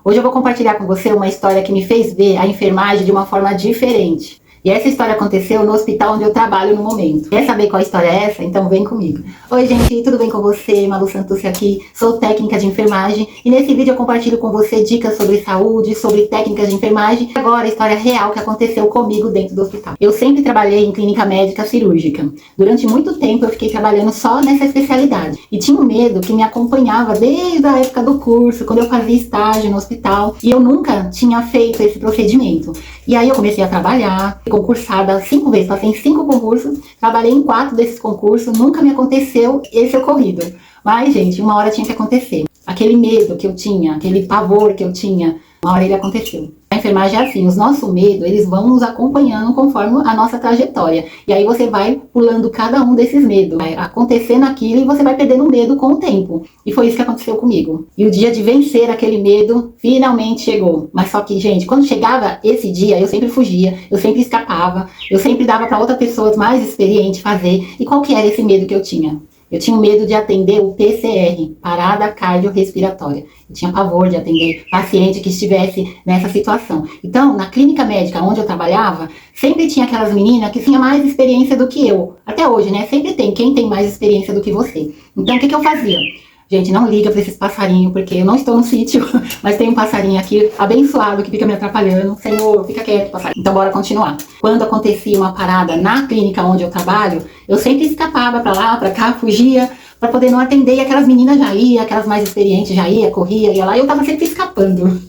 Hoje eu vou compartilhar com você uma história que me fez ver a enfermagem de uma forma diferente. E essa história aconteceu no hospital onde eu trabalho no momento. Quer saber qual história é essa? Então vem comigo. Oi gente, tudo bem com você? Malu Santucci aqui, sou técnica de enfermagem e nesse vídeo eu compartilho com você dicas sobre saúde, sobre técnicas de enfermagem. Agora a história real que aconteceu comigo dentro do hospital. Eu sempre trabalhei em clínica médica cirúrgica. Durante muito tempo eu fiquei trabalhando só nessa especialidade. E tinha um medo que me acompanhava desde a época do curso, quando eu fazia estágio no hospital. E eu nunca tinha feito esse procedimento. E aí eu comecei a trabalhar, concursada 5 vezes, passei em 5 concursos, trabalhei em 4 desses concursos, nunca me aconteceu esse ocorrido. Mas, gente, uma hora tinha que acontecer. Aquele medo que eu tinha, aquele pavor que eu tinha, uma hora ele aconteceu. A enfermagem é assim, os nossos medos, eles vão nos acompanhando conforme a nossa trajetória. E aí você vai pulando cada um desses medos, vai acontecendo aquilo e você vai perdendo o medo com o tempo. E foi isso que aconteceu comigo. E o dia de vencer aquele medo finalmente chegou. Mas só que, gente, quando chegava esse dia, eu sempre fugia, eu sempre escapava, eu sempre dava para outras pessoas mais experientes fazer. E qual que era esse medo que eu tinha? Eu tinha medo de atender o PCR, parada cardiorrespiratória. Eu tinha pavor de atender paciente que estivesse nessa situação. Então, na clínica médica onde eu trabalhava, sempre tinha aquelas meninas que tinham mais experiência do que eu. Até hoje, né? Sempre tem quem tem mais experiência do que você. Então, o que eu fazia? Gente, não liga pra esses passarinhos, porque eu não estou no sítio, mas tem um passarinho aqui abençoado que fica me atrapalhando. Senhor, fica quieto, passarinho. Então, bora continuar. Quando acontecia uma parada na clínica onde eu trabalho, eu sempre escapava pra lá, pra cá, fugia, pra poder não atender. E aquelas meninas já iam, aquelas mais experientes já iam, corria, ia lá, e eu tava sempre escapando.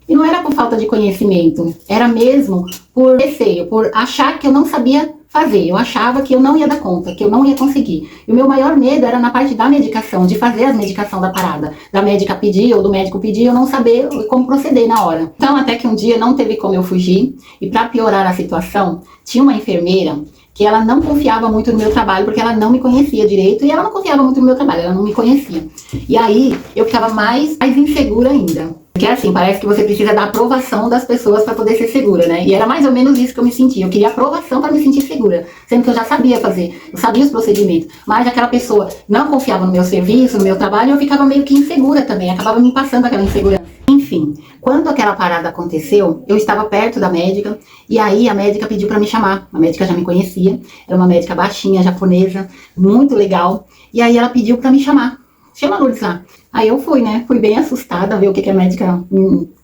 E não era por falta de conhecimento, era mesmo por receio, por achar que eu não sabia fazer. Eu achava que eu não ia dar conta, que eu não ia conseguir. E o meu maior medo era na parte da medicação, de fazer a medicação da parada. Da médica pedir ou do médico pedir, eu não saber como proceder na hora. Então até que um dia não teve como eu fugir. E para piorar a situação, tinha uma enfermeira que ela não confiava muito no meu trabalho, porque ela não me conhecia direito, e ela não confiava muito no meu trabalho, ela não me conhecia. E aí, eu ficava mais insegura ainda. Porque assim, parece que você precisa da aprovação das pessoas para poder ser segura, né? E era mais ou menos isso que eu me sentia. Eu queria aprovação para me sentir segura, sendo que eu já sabia fazer, eu sabia os procedimentos. Mas aquela pessoa não confiava no meu serviço, no meu trabalho, e eu ficava meio que insegura também, acabava me passando aquela insegurança. Enfim, quando aquela parada aconteceu, eu estava perto da médica, e aí a médica pediu para me chamar. A médica já me conhecia, era uma médica baixinha, japonesa, muito legal, e aí ela pediu para me chamar. Chama a Lourdes lá. Aí eu fui, né? Fui bem assustada, ver o que a médica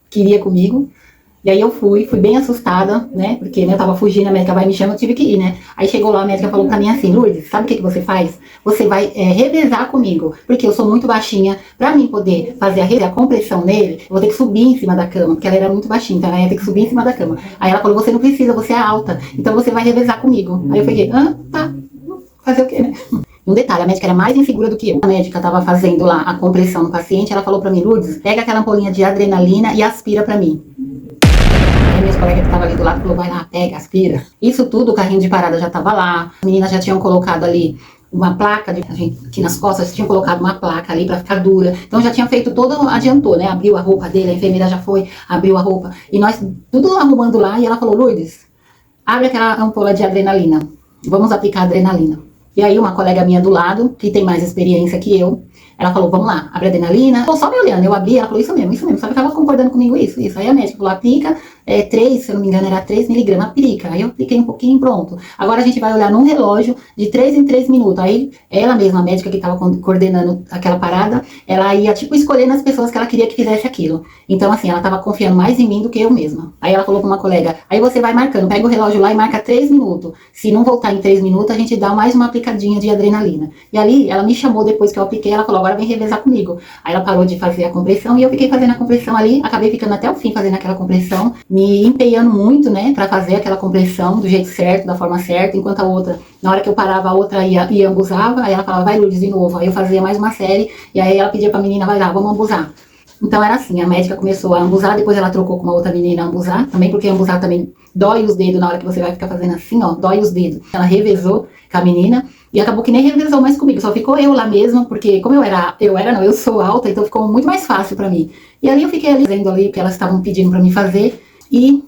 queria comigo. E aí eu fui bem assustada, né? Porque né, eu tava fugindo, a médica vai me chamar, eu tive que ir, né? Aí chegou lá, a médica falou pra mim assim: Lourdes, sabe o que você faz? Você vai revezar comigo, porque eu sou muito baixinha. Pra mim poder fazer a compressão nele, eu vou ter que subir em cima da cama, porque ela era muito baixinha, então ela ia ter que subir em cima da cama. Aí ela falou: você não precisa, você é alta, então você vai revezar comigo. Aí eu falei: tá, fazer o quê, né? Um detalhe, a médica era mais insegura do que eu. A médica estava fazendo lá a compressão no paciente, ela falou pra mim: Lourdes, pega aquela ampolinha de adrenalina e aspira pra mim. Aí meus colegas que estavam ali do lado falou: vai lá, pega, aspira. Isso tudo, o carrinho de parada já tava lá, as meninas já tinham colocado ali uma placa, aqui nas costas, tinham colocado uma placa ali pra ficar dura. Então já tinha feito todo, adiantou, né? Abriu a roupa dele, a enfermeira já foi, abriu a roupa. E nós tudo arrumando lá, e ela falou: Lourdes, abre aquela ampola de adrenalina, vamos aplicar adrenalina. E aí uma colega minha do lado, que tem mais experiência que eu, ela falou: vamos lá, abre a adrenalina. Só me olhando, eu abri, ela falou: isso mesmo, só que eu tava concordando comigo isso. Aí a médica falou: aplica 3, se eu não me engano era 3 miligramas, aplica. Aí eu apliquei um pouquinho e pronto. Agora a gente vai olhar num relógio de 3 em 3 minutos. Aí ela mesma, a médica que tava coordenando aquela parada, ela ia tipo escolhendo as pessoas que ela queria que fizesse aquilo. Então assim, ela tava confiando mais em mim do que eu mesma. Aí ela falou pra uma colega: aí você vai marcando, pega o relógio lá e marca 3 minutos. Se não voltar em 3 minutos, a gente dá mais uma aplicadinha de adrenalina. E ali, ela me chamou depois que eu apliquei, ela falou: agora vem revezar comigo. Aí ela parou de fazer a compressão e eu fiquei fazendo a compressão ali, acabei ficando até o fim fazendo aquela compressão, me empenhando muito, né, pra fazer aquela compressão do jeito certo, da forma certa, enquanto a outra, na hora que eu parava, a outra ia ambuzava, aí ela falava: vai Lourdes, de novo. Aí eu fazia mais uma série, e aí ela pedia pra menina: vai lá, vamos ambuzar. Então era assim, a médica começou a ambuzar, depois ela trocou com uma outra menina a ambuzar, também porque ambuzar também dói os dedos na hora que você vai ficar fazendo assim, ó, dói os dedos. Ela revezou com a menina, e acabou que nem revezou mais comigo, só ficou eu lá mesmo, porque como eu sou alta, então ficou muito mais fácil pra mim. E ali eu fiquei ali, fazendo ali o que elas estavam pedindo pra mim fazer, e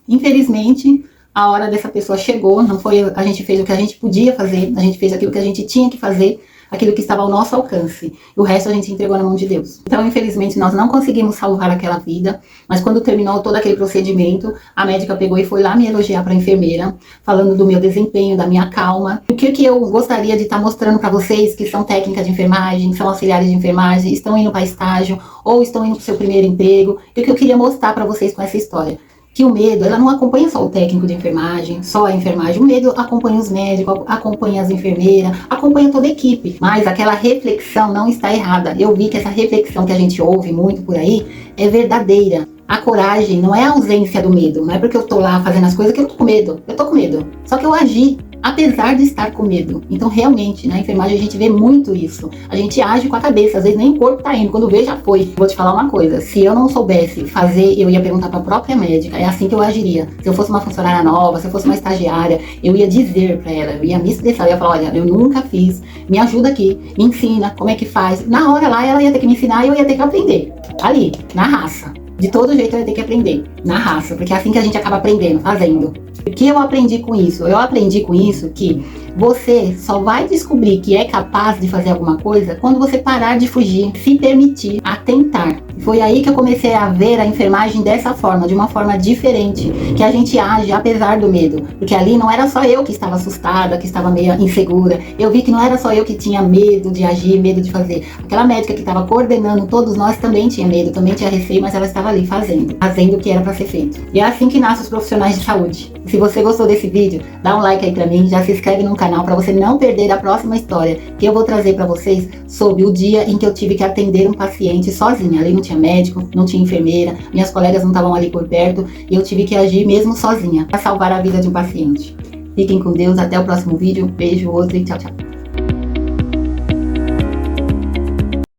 infelizmente a hora dessa pessoa chegou, não foi, a gente fez o que a gente podia fazer, a gente fez aquilo que a gente tinha que fazer, aquilo que estava ao nosso alcance. E o resto a gente entregou na mão de Deus. Então, infelizmente, nós não conseguimos salvar aquela vida, mas quando terminou todo aquele procedimento, a médica pegou e foi lá me elogiar para a enfermeira, falando do meu desempenho, da minha calma. O que eu gostaria de estar mostrando para vocês que são técnicas de enfermagem, são auxiliares de enfermagem, estão indo para estágio ou estão indo para o seu primeiro emprego. E o que eu queria mostrar para vocês com essa história? Que o medo, ela não acompanha só o técnico de enfermagem, só a enfermagem. O medo acompanha os médicos, acompanha as enfermeiras, acompanha toda a equipe. Mas aquela reflexão não está errada. Eu vi que essa reflexão que a gente ouve muito por aí é verdadeira. A coragem não é a ausência do medo. Não é porque eu tô lá fazendo as coisas que eu tô com medo. Eu tô com medo. Só que eu agi, apesar de estar com medo. Então, realmente, na enfermagem a gente vê muito isso. A gente age com a cabeça, às vezes nem o corpo tá indo. Quando vê, já foi. Vou te falar uma coisa. Se eu não soubesse fazer, eu ia perguntar pra própria médica. É assim que eu agiria. Se eu fosse uma funcionária nova, se eu fosse uma estagiária, eu ia dizer pra ela, eu ia me expressar, eu ia falar, olha, eu nunca fiz, me ajuda aqui, me ensina como é que faz. Na hora lá, ela ia ter que me ensinar e eu ia ter que aprender. Ali, na raça. De todo jeito eu ia ter que aprender, na raça, porque é assim que a gente acaba aprendendo, fazendo. O que eu aprendi com isso? Eu aprendi com isso que você só vai descobrir que é capaz de fazer alguma coisa quando você parar de fugir, se permitir a tentar. Foi aí que eu comecei a ver a enfermagem dessa forma, de uma forma diferente, que a gente age apesar do medo, porque ali não era só eu que estava assustada, que estava meio insegura, eu vi que não era só eu que tinha medo de agir, medo de fazer. Aquela médica que estava coordenando todos nós também tinha medo, também tinha receio, mas ela estava ali fazendo o que era para ser feito. E é assim que nascem os profissionais de saúde. Se você gostou desse vídeo, dá um like aí pra mim, já se inscreve no canal para você não perder a próxima história que eu vou trazer para vocês sobre o dia em que eu tive que atender um paciente sozinha. Ali não tinha médico, não tinha enfermeira, minhas colegas não estavam ali por perto e eu tive que agir mesmo sozinha para salvar a vida de um paciente. Fiquem com Deus, até o próximo vídeo, beijo, outro e tchau, tchau.